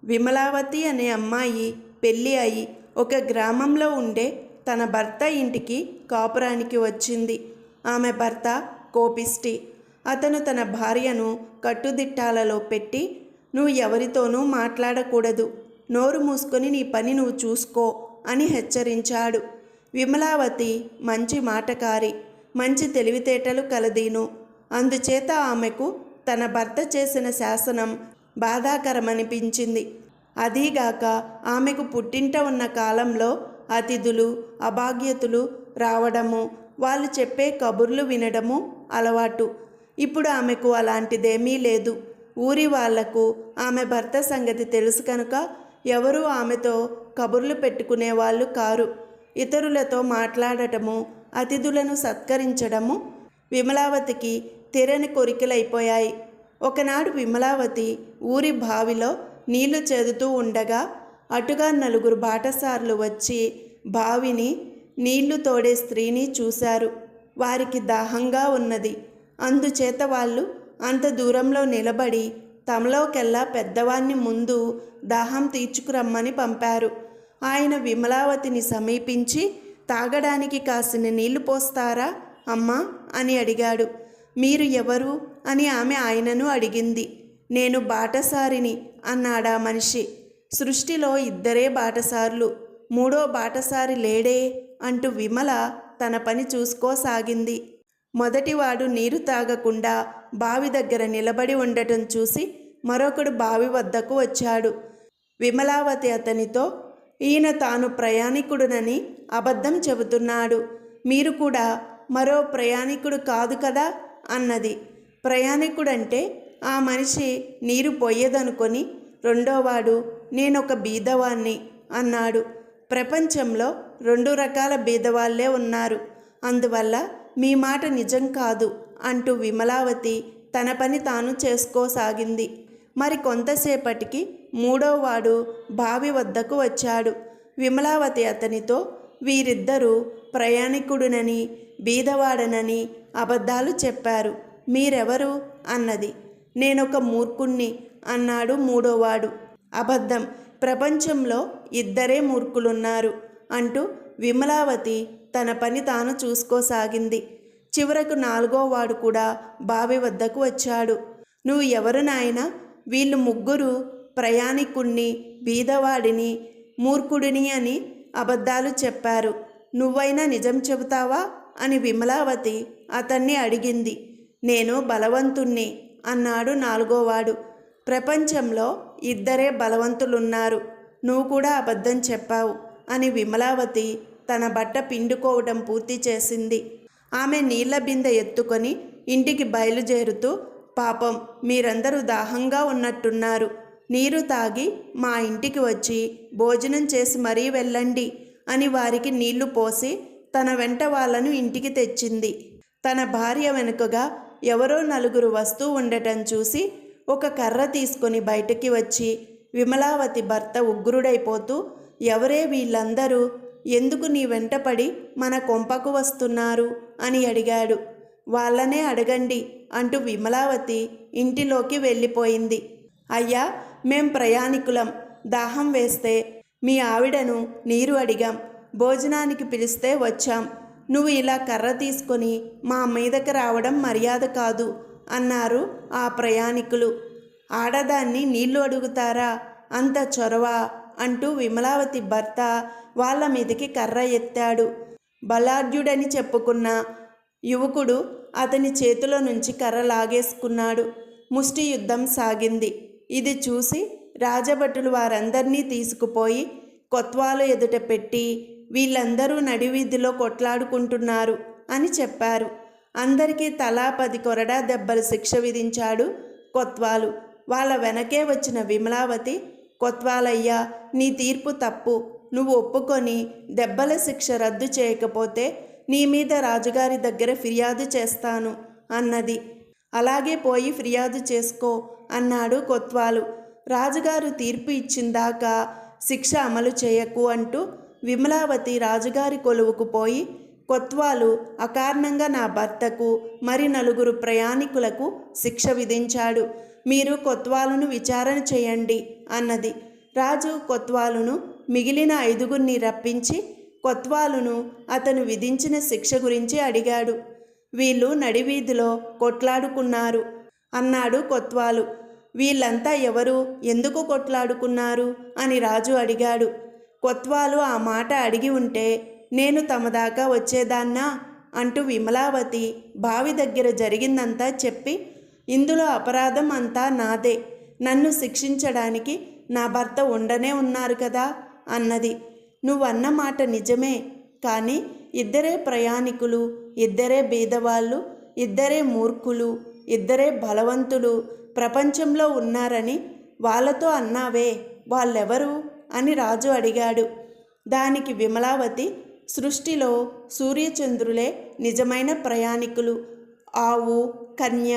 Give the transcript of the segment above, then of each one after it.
విమలావతి అనే అమ్మాయి పెళ్ళి అయి ఒక గ్రామంలో ఉండే తన భర్త ఇంటికి కాపురానికి వచ్చింది. ఆమె భర్త కోపిష్టి. అతను తన భార్యను కట్టుదిట్టాలలో పెట్టి, నువ్వు ఎవరితోనూ మాట్లాడకూడదు, నోరు మూసుకొని నీ పని నువ్వు చూసుకో అని హెచ్చరించాడు. విమలావతి మంచి మాటకారి, మంచి తెలివితేటలు కలదీను. అందుచేత ఆమెకు తన భర్త చేసిన శాసనం బాధాకరమనిపించింది. అదీగాక ఆమెకు పుట్టింట ఉన్న కాలంలో అతిథులు అభాగ్యతులు రావడము, వాళ్ళు చెప్పే కబుర్లు వినడము అలవాటు. ఇప్పుడు ఆమెకు అలాంటిదేమీ లేదు. ఊరి వాళ్లకు ఆమె భర్త సంగతి తెలుసు కనుక ఎవరూ ఆమెతో కబుర్లు పెట్టుకునేవాళ్ళు కారు. ఇతరులతో మాట్లాడటము, అతిథులను సత్కరించడము విమలావతికి తీరని కోరికలైపోయాయి. ఒకనాడు విమలావతి ఊరి బావిలో నీళ్లు చేదుతూ ఉండగా అటుగా నలుగురు బాటసార్లు వచ్చి బావిని నీళ్లు తోడే స్త్రీని చూశారు. వారికి దాహంగా ఉన్నది. అందుచేత వాళ్ళు అంత దూరంలో నిలబడి తమలోకెల్లా పెద్దవాణ్ణి ముందు దాహం తీర్చుకురమ్మని పంపారు. ఆయన విమలావతిని సమీపించి, తాగడానికి కాసిన నీళ్లు పోస్తారా అమ్మా అని అడిగాడు. మీరు ఎవరు అని ఆమె ఆయనను అడిగింది. నేను బాటసారిని అన్నాడా మనిషి. సృష్టిలో ఇద్దరే బాటసార్లు, మూడో బాటసారి లేడే అంటూ విమల తన పని చూసుకోసాగింది. మొదటివాడు నీరు తాగకుండా బావి దగ్గర నిలబడి ఉండటం చూసి మరొకడు బావి వద్దకు వచ్చాడు. విమలావతి అతనితో, ఈయన తాను ప్రయాణికుడునని అబద్ధం చెబుతున్నాడు, మీరు కూడా మరో ప్రయాణికుడు కాదు కదా అన్నది. ప్రయాణికుడంటే ఆ మనిషి నీరు పోయేదనుకొని రెండోవాడు, నేనొక బీదవాణ్ణి అన్నాడు. ప్రపంచంలో 2 రకాల బీదవాళ్లే ఉన్నారు, అందువల్ల మీ మాట నిజం కాదు అంటూ విమలావతి తన పని తాను చేసుకోసాగింది. మరి కొంతసేపటికి మూడోవాడు బావి వద్దకు వచ్చాడు. విమలావతి అతనితో, వీరిద్దరూ ప్రయాణికుడునని బీదవాడనని అబద్ధాలు చెప్పారు, మీరెవరు అన్నది. నేనొక మూర్ఖుణ్ణి అన్నాడు మూడోవాడు. అబద్ధం, ప్రపంచంలో ఇద్దరే మూర్ఖులున్నారు అంటూ విమలావతి తన పని తాను చూసుకోసాగింది. చివరకు 4గోవాడు కూడా బావి వద్దకు వచ్చాడు. నువ్వు ఎవరు నాయనా? వీళ్ళు ముగ్గురు ప్రయాణికుణ్ణి బీదవాడిని మూర్ఖుడిని అని అబద్ధాలు చెప్పారు, నువ్వైనా నిజం చెబుతావా అని విమలావతి అతన్ని అడిగింది. నేను బలవంతుణ్ణి అన్నాడు 4గోవాడు. ప్రపంచంలో ఇద్దరే బలవంతులున్నారు, నువ్వు కూడా అబద్ధం చెప్పావు అని విమలావతి తన బట్ట పిండుకోవడం పూర్తి చేసింది. ఆమె నీళ్ల బిందె ఎత్తుకొని ఇంటికి బయలుదేరుతూ, పాపం మీరందరూ దాహంగా ఉన్నట్టున్నారు, నీరు తాగి మా ఇంటికి వచ్చి భోజనం చేసి మరీ వెళ్ళండి అని వారికి నీళ్లు పోసి తన వెంట వాళ్ళను ఇంటికి తెచ్చింది. తన భార్య వెనుకగా ఎవరో 4 వస్తూ ఉండటం చూసి ఒక కర్ర తీసుకొని బయటికి వచ్చి విమలావతి భర్త ఉగ్రుడైపోతూ, ఎవరే వీళ్ళందరూ, ఎందుకు నీ వెంటపడి మన కొంపకు వస్తున్నారు అని అడిగాడు. వాళ్ళనే అడగండి అంటూ విమలావతి ఇంటిలోకి వెళ్ళిపోయింది. అయ్యా, మేం ప్రయాణికులం, దాహం వేస్తే మీ ఆవిడను నీరు అడిగాం, భోజనానికి పిలిస్తే వచ్చాం, నువ్వు ఇలా కర్ర తీసుకొని మా మీదకి రావడం మర్యాద కాదు అన్నారు ఆ ప్రయాణికులు. ఆడదాన్ని నీళ్లు అడుగుతారా, అంత చొరవ అంటూ విమలావతి భర్త వాళ్ళ మీదకి కర్ర ఎత్తాడు. బలాఢ్యుడని చెప్పుకున్న యువకుడు అతని చేతిలో నుంచి కర్ర లాగేసుకున్నాడు. ముష్టి యుద్ధం సాగింది. ఇది చూసి రాజభటులు వారందరినీ తీసుకుపోయి కొత్వాలు ఎదుట పెట్టి, వీళ్ళందరూ నడివీధిలో కొట్లాడుకుంటున్నారు అని చెప్పారు. అందరికీ తలా 10 కొరడా దెబ్బలు శిక్ష విధించాడు కొత్వాలు. వాళ్ళ వెనకే వచ్చిన విమలావతి, కొత్వాలయ్యా, నీ తీర్పు తప్పు, నువ్వు ఒప్పుకొని దెబ్బల శిక్ష రద్దు చేయకపోతే నీ మీద రాజుగారి దగ్గర ఫిర్యాదు చేస్తాను అన్నది. అలాగే పోయి ఫిర్యాదు చేసుకో అన్నాడు కొత్వాలు. రాజుగారు తీర్పు ఇచ్చిందాకా శిక్ష అమలు చేయకు అంటూ విమలావతి రాజుగారి కొలువుకు పోయి, కొత్వాలు అకారణంగా నా భర్తకు మరి 4 ప్రయాణికులకు శిక్ష విధించాడు, మీరు కొత్వాలును విచారణ చేయండి అన్నది. రాజు కొత్వాలును మిగిలిన 5గురిని రప్పించి కొత్వాలును అతను విధించిన శిక్ష గురించి అడిగాడు. వీళ్ళు నడివీధిలో కొట్లాడుకున్నారు అన్నాడు కొత్వాలు. వీళ్ళంతా ఎవరు, ఎందుకు కొట్లాడుకున్నారు అని రాజు అడిగాడు. కొత్వాలు ఆ మాట అడిగి ఉంటే నేను తమ దాకా వచ్చేదాన్నా అంటూ విమలావతి బావి దగ్గర జరిగిందంతా చెప్పి, ఇందులో అపరాధం అంతా నాదే, నన్ను శిక్షించడానికి నా భర్త ఉండనే ఉన్నారు కదా అన్నది. నువ్వన్న మాట నిజమే, కానీ ఇద్దరే ప్రయాణికులు, ఇద్దరే బీదవాళ్ళు, ఇద్దరే మూర్ఖులు, ఇద్దరే బలవంతులు ప్రపంచంలో ఉన్నారని వాళ్ళతో అన్నావే, వాళ్ళెవరు అని రాజు అడిగాడు. దానికి విమలావతి, సృష్టిలో సూర్యచంద్రులే నిజమైన ప్రయాణికులు, ఆవు కన్య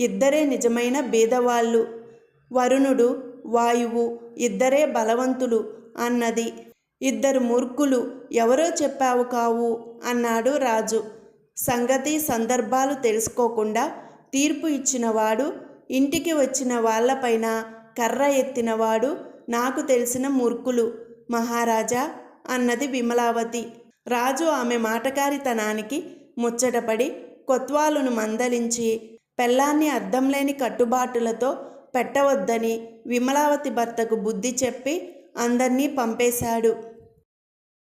ఇద్దరే నిజమైన బీదవాళ్ళు, వరుణుడు వాయువు ఇద్దరే బలవంతులు అన్నది. ఇద్దరు మూర్ఖులు ఎవరో చెప్పావు కావు అన్నాడు రాజు. సంగతి సందర్భాలు తెలుసుకోకుండా తీర్పు ఇచ్చినవాడు, ఇంటికి వచ్చిన వాళ్లపైన కర్ర ఎత్తినవాడు నాకు తెలిసిన మూర్ఖులు మహారాజా అన్నది విమలావతి. రాజు ఆమె మాటకారితనానికి ముచ్చటపడి కొత్వాలును మందలించి పెళ్ళాన్ని అద్దం లేని కట్టుబాటులతో పెట్టవద్దని విమలావతి భర్తకు బుద్ధి చెప్పి అందర్నీ పంపేశాడు.